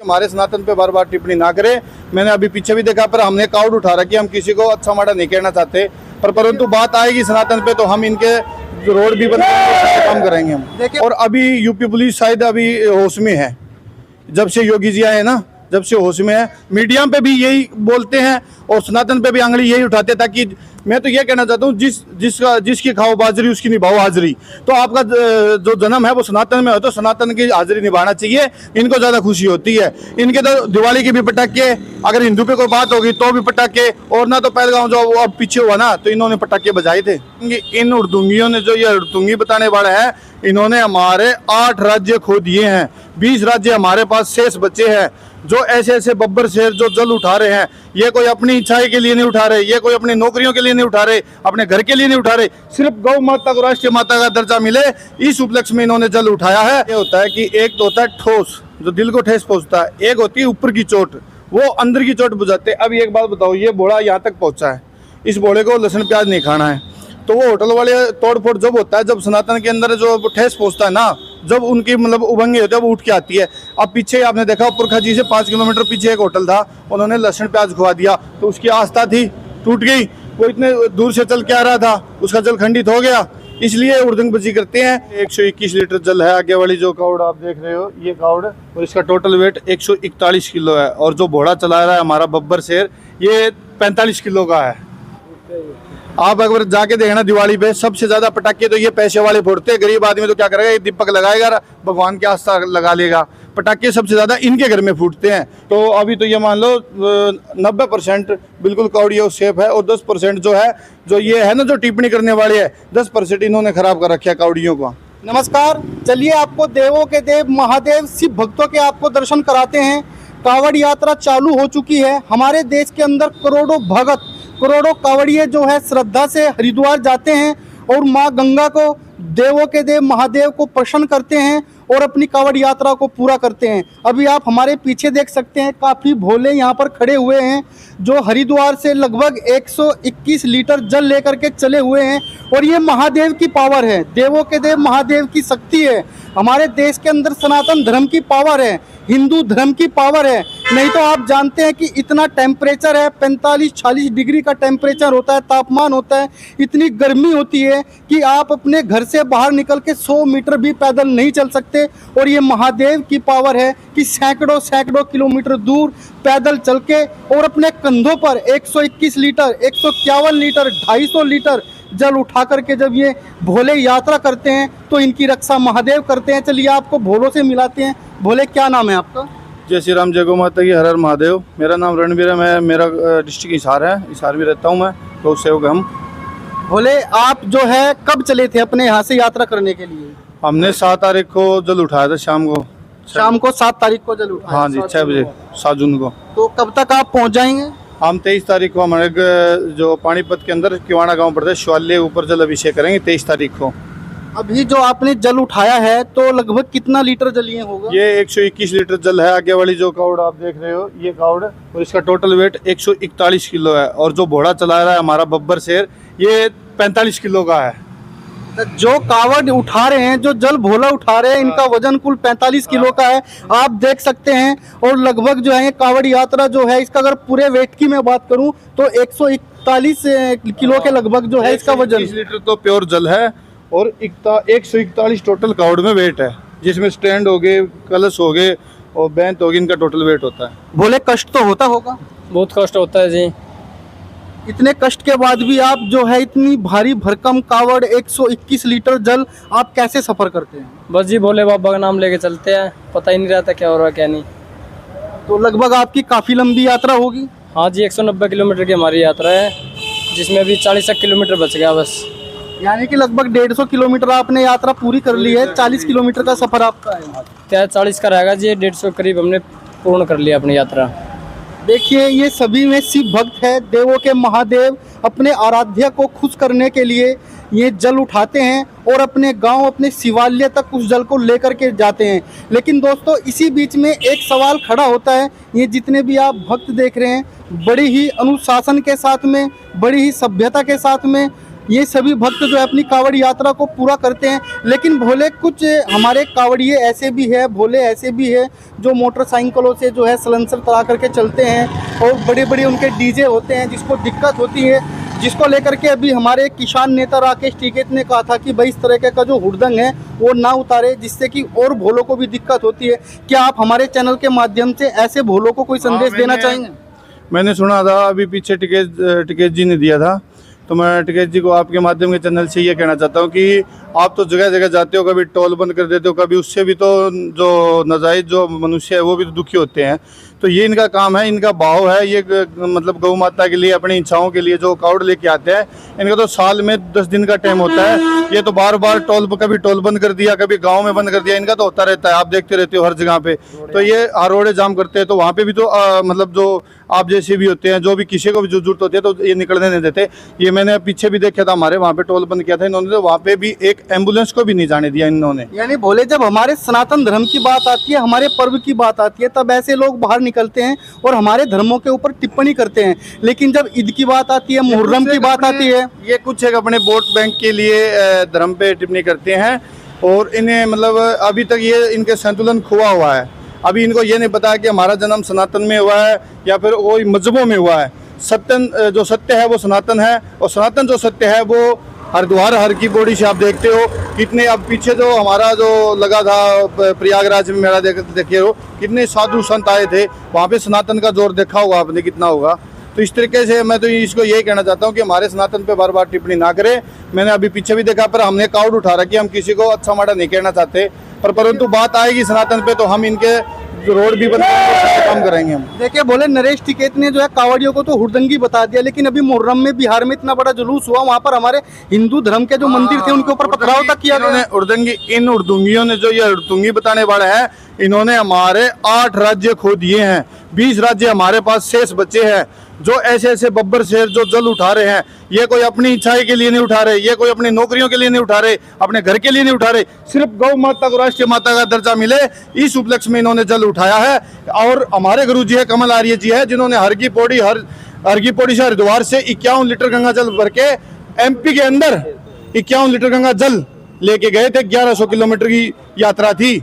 हमारे सनातन पे बार बार टिप्पणी ना करें। मैंने अभी पीछे भी देखा, पर हमने काउड उठा रखी, हम किसी को अच्छा माड़ा नहीं कहना चाहते, पर परंतु बात आएगी सनातन पे तो हम इनके रोड भी बनाएंगे, काम करेंगे हम। और अभी यूपी पुलिस शायद अभी होश में है, जब से योगी जी आए ना, जब से होश में है। मीडिया पे भी यही बोलते हैं और सनातन पे भी आंगली यही उठाते, ताकि मैं तो ये कहना चाहता हूँ जिसकी खाओ बाजरी उसकी निभाओ हाजरी। तो आपका जो जन्म है वो सनातन में हो तो सनातन की हाजरी निभाना चाहिए, इनको ज़्यादा खुशी होती है। इनके तो दिवाली के भी पटाखे, अगर हिंदू पे कोई बात होगी तो भी पटाखे, और ना तो पहलगांव जो अब पीछे हुआ ना तो इन्होंने पटाखे बजाए थे। इन उड़दुंगियों ने, जो ये उड़दुंगी बताने वाले हैं, इन्होंने हमारे 8 राज्य खो दिए हैं, 20 राज्य हमारे पास शेष बचे हैं। जो ऐसे ऐसे बब्बर शेर जो जल उठा रहे हैं, ये कोई अपनी इच्छाएं के लिए नहीं उठा रहे, ये कोई अपनी नौकरियों के लिए नहीं उठा रहे, अपने घर के लिए नहीं उठा रहे, सिर्फ गौ माता को राष्ट्रीय माता का दर्जा मिले इस उपलक्ष्य में इन्होंने जल उठाया है। ये होता है कि एक तो होता है ठोस, जो दिल को ठेस पहुंचता है, एक होती है ऊपर की चोट, वो अंदर की चोट बुझाते। अब एक बात बताओ, ये बोड़ा यहाँ तक पहुंचा है, इस बोड़े को लहसुन प्याज नहीं खाना है, तो वो होटल वाले तोड़ फोड़ जब होता है, जब सनातन के अंदर जो ठेस पहुंचता है ना, जब उनकी मतलब उभंगे होते हैं वो उठ के आती है। अब पीछे आपने देखा पुरखा जी से 5 किलोमीटर पीछे एक होटल था, उन्होंने लहसुन प्याज खुआ दिया, तो उसकी आस्था थी टूट गई। वो इतने दूर से चल के आ रहा था, उसका जल खंडित हो गया, इसलिए उड़दंगबाजी करते हैं। 121 लीटर जल है। आगे वाली जो कावड़ आप देख रहे हो, ये कावड़, और इसका टोटल वेट 141 किलो है। और जो घोड़ा चला रहा है हमारा बब्बर शेर, ये 45 किलो का है। आप अगर जाके देखना दिवाली पे सबसे ज्यादा पटाखे तो ये पैसे वाले फोड़ते हैं, गरीब आदमी तो क्या करेगा, ये दीपक लगाएगा, भगवान की आस्था लगा लेगा। पटाखे सबसे ज्यादा इनके घर में फूटते हैं। तो अभी तो ये मान लो 90% बिल्कुल कौड़ियों सेफ है, और 10% जो है, जो ये है ना जो टिप्पणी करने वाले है, 10% इन्होंने खराब कर रखा है कौड़ियों को। नमस्कार, चलिए आपको देवों के देव महादेव शिव भक्तों के आपको दर्शन कराते हैं। कावड़ यात्रा चालू हो चुकी है। हमारे देश के अंदर करोड़ों भगत, करोड़ों कावड़िए जो है श्रद्धा से हरिद्वार जाते हैं और माँ गंगा को, देवों के देव महादेव को प्रसन्न करते हैं और अपनी कावड़ यात्रा को पूरा करते हैं। अभी आप हमारे पीछे देख सकते हैं, काफ़ी भोले यहाँ पर खड़े हुए हैं, जो हरिद्वार से लगभग 121 लीटर जल लेकर के चले हुए हैं। और ये महादेव की पावर है, देवों के देव महादेव की शक्ति है। हमारे देश के अंदर सनातन धर्म की पावर है, हिंदू धर्म की पावर है। नहीं तो आप जानते हैं कि इतना टेम्परेचर है, 45-46 डिग्री का टेम्परेचर होता है, तापमान होता है, इतनी गर्मी होती है कि आप अपने घर से बाहर निकल के 100 मीटर भी पैदल नहीं चल सकते। और ये महादेव की पावर है कि सैकड़ों सैकड़ों किलोमीटर दूर पैदल चल के और अपने कंधों पर 121 लीटर, 151 लीटर, 250 लीटर जल उठा करके जब ये भोले यात्रा करते हैं तो इनकी रक्षा महादेव करते हैं। चलिए आपको भोलों से मिलाते हैं। भोले, क्या नाम है आपका? जय श्री राम, जय गौ माता की, हर हर महादेव। मेरा नाम रणवीर है, मैं, मेरा डिस्ट्रिक्ट हिसार है, हिसार में रहता हूँ मैं, गौ सेवक हम। भोले, आप जो है कब चले थे अपने यहाँ से यात्रा करने के लिए? हमने 7 तारीख को जल उठाया था, शाम को 7 तारीख को जल उठाया? हाँ जी, 6 बजे, 7 जून को। तो कब तक आप पहुँच जाएंगे? हम 23 तारीख को हमारे जो पानीपत के अंदर किवाड़ा गांव पड़ता है, शिवालय ऊपर जल अभिषेक करेंगे 23 तारीख को। अभी जो आपने जल उठाया है तो लगभग कितना लीटर जल ये होगा? ये 121 लीटर जल है। आगे वाली जो कावड़ आप देख रहे हो, ये कावड़, और इसका टोटल वेट 141 किलो है। और जो घोड़ा चला रहा है हमारा बब्बर शेर, ये 45 किलो का है। जो कावड़ उठा रहे हैं, जो जल भोला उठा रहे हैं, इनका वजन कुल 45 किलो का है, आप देख सकते हैं। और लगभग जो है कावड़ यात्रा जो है, इसका अगर पूरे वेट की मैं बात करूं तो 141 किलो के लगभग जो है इसका वजन। 121 लीटर तो प्योर जल है, और 141 टोटल कावड़ में वेट है, जिसमें स्टैंड हो गए, कलश हो गए और बैंत हो गई, इनका टोटल वेट होता है। भोले, कष्ट तो होता होगा? बहुत कष्ट होता है जी। इतने कष्ट के बाद भी आप जो है इतनी भारी भरकम कावड़, 121 लीटर जल, आप कैसे सफर करते हैं? बस जी भोले बाबा का नाम लेके चलते हैं, पता ही नहीं रहता क्या हो रहा है क्या नहीं। तो लगभग आपकी काफ़ी लंबी यात्रा होगी? हाँ जी, 190 किलोमीटर की हमारी यात्रा है, जिसमें अभी 40 किलोमीटर बच गया बस। यानी कि लगभग 150 किलोमीटर आपने यात्रा पूरी कर ली है। 40 किलोमीटर का सफर आपका है। क्या 40 का रहेगा जी, 150 करीब हमने पूर्ण कर लिया अपनी यात्रा। देखिए, ये सभी में शिव भक्त है, देवों के महादेव अपने आराध्य को खुश करने के लिए ये जल उठाते हैं और अपने गांव, अपने शिवालय तक उस जल को लेकर के जाते हैं। लेकिन दोस्तों, इसी बीच में एक सवाल खड़ा होता है। ये जितने भी आप भक्त देख रहे हैं, बड़ी ही अनुशासन के साथ में, बड़ी ही सभ्यता के साथ में ये सभी भक्त जो है अपनी कावड़ यात्रा को पूरा करते हैं। लेकिन भोले कुछ हमारे कावड़िए ऐसे भी है, भोले ऐसे भी है जो मोटरसाइकिलों से जो है सलेंसर तरा करके चलते हैं और बड़े बड़े उनके डीजे होते हैं, जिसको दिक्कत होती है, जिसको लेकर के अभी हमारे किसान नेता राकेश टिकैत ने कहा था कि भाई इस तरह का जो हुड़दंग है वो ना उतारे, जिससे कि और भोलों को भी दिक्कत होती है। क्या आप हमारे चैनल के माध्यम से ऐसे भोलों को कोई संदेश देना चाहेंगे? मैंने सुना था अभी पीछे टिकैत जी ने दिया था, तो मैं टिकैत जी को आपके माध्यम के चैनल से ये कहना चाहता हूँ कि आप तो जगह जगह जाते हो, कभी टोल बंद कर देते हो, कभी उससे भी तो जो नाजायज जो मनुष्य है वो भी तो दुखी होते हैं। तो ये इनका काम है, इनका भाव है, ये मतलब गौ माता के लिए, अपनी इच्छाओं के लिए जो कावड़ लेके आते हैं, इनका तो साल में 10 दिन का टाइम होता है। ये तो बार बार कभी टोल बंद कर दिया, कभी गाँव में बंद कर दिया, इनका तो होता रहता है, आप देखते रहते हो हर जगह पे। तो ये रोडे जाम करते हैं, तो वहाँ पे भी तो मतलब जो आप जैसे भी होते हैं, जो भी किसी को भी जो जरूरत होती है तो ये निकलने नहीं देते। ये मैंने पीछे भी देखा था, हमारे वहाँ पे टोल बंद किया था इन्होंने, तो वहाँ पे भी एक एम्बुलेंस को भी नहीं जाने दिया इन्होंने। यानी भोले जब हमारे सनातन धर्म की बात आती है, हमारे पर्व की बात आती है, तब ऐसे लोग बाहर निकलते हैं और हमारे धर्मों के ऊपर टिप्पणी करते हैं। लेकिन जब ईद की बात आती है, मुहर्रम की बात आती है, ये कुछ एक अपने वोट बैंक के लिए धर्म पे टिप्पणी करते हैं और इन्हें मतलब अभी तक ये इनके संतुलन खोआ हुआ है। अभी इनको ये नहीं पता कि हमारा जन्म सनातन में हुआ है या फिर कोई मजहबों में हुआ है। जो सत्य है वो सनातन है, और सनातन जो सत्य है वो हरिद्वार हर की पौड़ी से आप देखते हो कितने, अब पीछे जो हमारा जो लगा था प्रयागराज में मेला देखे हो, कितने साधु संत आए थे, वहाँ पे सनातन का जोर देखा होगा आपने कितना होगा। तो इस तरीके से मैं तो इसको यही कहना चाहता हूँ कि हमारे सनातन पे बार बार टिप्पणी ना करें। मैंने अभी पीछे भी देखा, पर हमने काउड उठा रखी, हम किसी को अच्छा माड़ा नहीं कहना चाहते, परंतु बात आएगी सनातन पे तो हम इनके रोड भी बनाएंगे, काम करेंगे हम। देखिए भोले, नरेश टिकैत ने जो है कावड़ियों को तो हुड़दंगी बता दिया, लेकिन अभी मुहर्रम में बिहार में इतना बड़ा जुलूस हुआ, वहाँ पर हमारे हिंदू धर्म के जो मंदिर थे उनके ऊपर पथराव तक किया गया। उर्दंगी, इन उर्दुंगियों ने जो ये उर्दुंगी बताने वाले हैं, इन्होंने हमारे 8 राज्य खो दिए हैं, 20 राज्य हमारे पास शेष बचे हैं। जो ऐसे ऐसे बब्बर शेर जो जल उठा रहे हैं, ये कोई अपनी इच्छाई के लिए नहीं उठा रहे, ये कोई अपनी नौकरियों के लिए नहीं उठा रहे, अपने घर के लिए नहीं उठा रहे, सिर्फ गौ माता को राष्ट्रीय माता का दर्जा मिले इस उपलक्ष्य में इन्होंने जल उठाया है। और हमारे गुरु जी है कमल आर्य जी है, जिन्होंने हर की पौड़ी से हरिद्वार से 51 लीटर गंगा जल भर के एमपी के अंदर 51 लीटर गंगा जल लेके गए थे। 1100 किलोमीटर की यात्रा थी।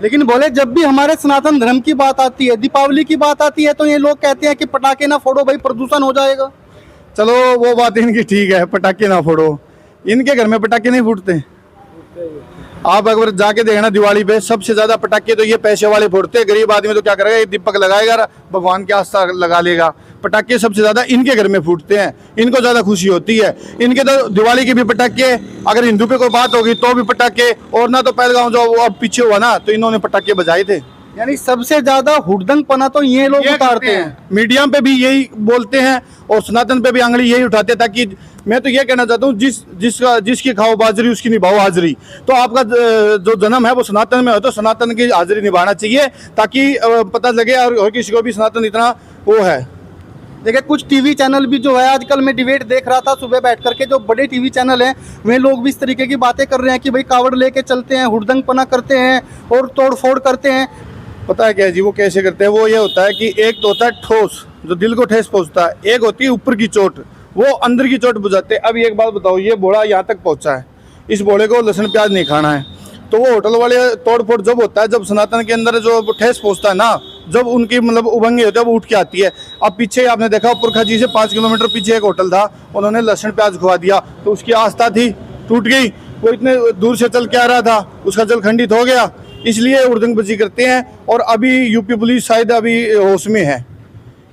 लेकिन बोले, जब भी हमारे सनातन धर्म की बात आती है, दीपावली की बात आती है, तो ये लोग कहते हैं कि पटाखे ना फोड़ो भाई, प्रदूषण हो जाएगा। चलो वो बात इनकी ठीक है, पटाखे ना फोड़ो, इनके घर में पटाखे नहीं फूटते। आप अगर जाके देखना दिवाली पे सबसे ज्यादा पटाखे तो ये पैसे वाले फोड़ते हैं, गरीब आदमी तो क्या करेगा, एक दीपक लगाएगा, भगवान की आस्था लगा लेगा। पटाखे सबसे ज्यादा इनके घर में फूटते हैं, इनको ज्यादा खुशी होती है। इनके तो दिवाली के भी पटाखे, अगर हिंदू पे कोई बात होगी तो भी पटाखे, और ना तो पहलगांव जो अब पीछे हुआ ना, तो इन्होंने पटाखे बजाए थे। यानी सबसे ज्यादा हुड़दंग पना तो ये लोग उतारते हैं। मीडिया पे भी यही बोलते हैं और सनातन पे भी आंगली यही उठाते हैं, ताकि मैं तो ये कहना चाहता हूँ जिसकी खाओ बाजरी उसकी निभाओ हाजरी। तो आपका जो जन्म है वो सनातन में हो तो सनातन की हाजिरी निभाना चाहिए, ताकि पता लगे और किसी को भी सनातन इतना वो है। देखिए कुछ टीवी चैनल भी जो है, आजकल मैं डिबेट देख रहा था सुबह बैठ करके, जो बड़े टीवी चैनल हैं वे लोग भी इस तरीके की बातें कर रहे हैं कि भाई कावड़ लेके चलते हैं, हुड़दंग पना करते हैं और तोड़ फोड़ करते हैं। पता है क्या जी वो कैसे करते हैं? वो ये होता है कि एक तो होता है ठोस, जो दिल को ठेस पहुंचता है, एक होती है ऊपर की चोट, वो अंदर की चोट बुझाते हैं। अब एक बात बताओ, ये बोड़ा यहाँ तक पहुंचा है, इस बोड़े को लहसुन प्याज नहीं खाना है, तो वो होटल वाले तोड़ फोड़ जब होता है, जब सनातन के अंदर जो ठेस पहुंचता है ना, जब उनकी मतलब उभंगे होते हैं वो उठ के आती है। अब पीछे आपने देखा पुरखा जी से 5 किलोमीटर पीछे एक होटल था, उन्होंने लहसुन प्याज खुआ दिया, तो उसकी आस्था थी टूट गई। वो इतने दूर से चल के आ रहा था, उसका जल खंडित हो गया, इसलिए हुड़दंगबाजी करते हैं। और अभी यूपी पुलिस शायद अभी होश में है,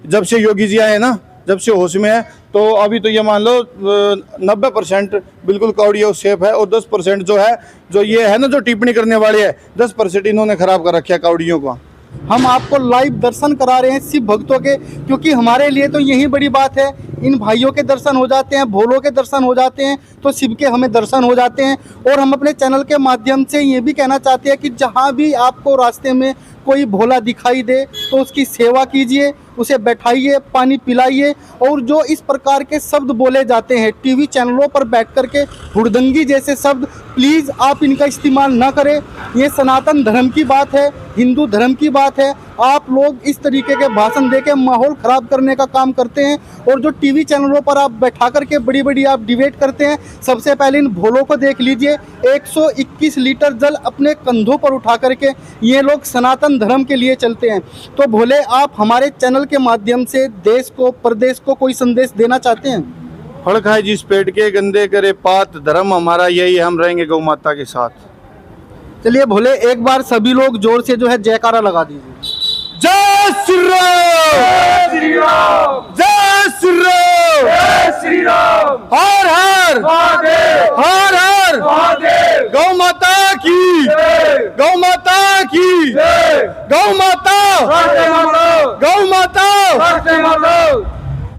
जब से योगी जी आए ना, जब से होश में है, तो अभी तो ये मान लो 90% बिल्कुल कावड़िया सेफ है, और 10% जो है, जो ये है ना जो टिप्पणी करने वाले है, 10% इन्होंने खराब कर रखा है कावड़ियों को। हम आपको लाइव दर्शन करा रहे हैं शिव भक्तों के, क्योंकि हमारे लिए तो यही बड़ी बात है। इन भाइयों के दर्शन हो जाते हैं, भोलों के दर्शन हो जाते हैं, तो शिव के हमें दर्शन हो जाते हैं। और हम अपने चैनल के माध्यम से ये भी कहना चाहते हैं कि जहाँ भी आपको रास्ते में कोई भोला दिखाई दे तो उसकी सेवा कीजिए, उसे बैठाइए, पानी पिलाइए। और जो इस प्रकार के शब्द बोले जाते हैं टीवी चैनलों पर बैठ कर के, हुड़दंगी जैसे शब्द, प्लीज़ आप इनका इस्तेमाल ना करें। ये सनातन धर्म की बात है, हिंदू धर्म की बात है। आप लोग इस तरीके के भाषण दे के माहौल ख़राब करने का काम करते हैं। और जो टीवी चैनलों पर आप बैठा करके बड़ी बड़ी आप डिबेट करते हैं, सबसे पहले इन भोलों को देख लीजिए। 121 लीटर जल अपने कंधों पर उठा करके ये लोग सनातन धर्म के लिए चलते हैं। तो भोले, आप हमारे चैनल के माध्यम से देश को, प्रदेश को कोई संदेश देना चाहते हैं? फल खाए जिस पेट के, गंदे करे पात, धर्म हमारा यही है, हम रहेंगे गौ माता के साथ। चलिए भोले, एक बार सभी लोग जोर से जो है जयकारा लगा दीजिए। जय श्री राम, जय श्री राम, जय श्री राम, जय श्री राम, हर हर महादेव, हर हर महादेव, गौ माता की जय, गौ माता की जय, गौ माता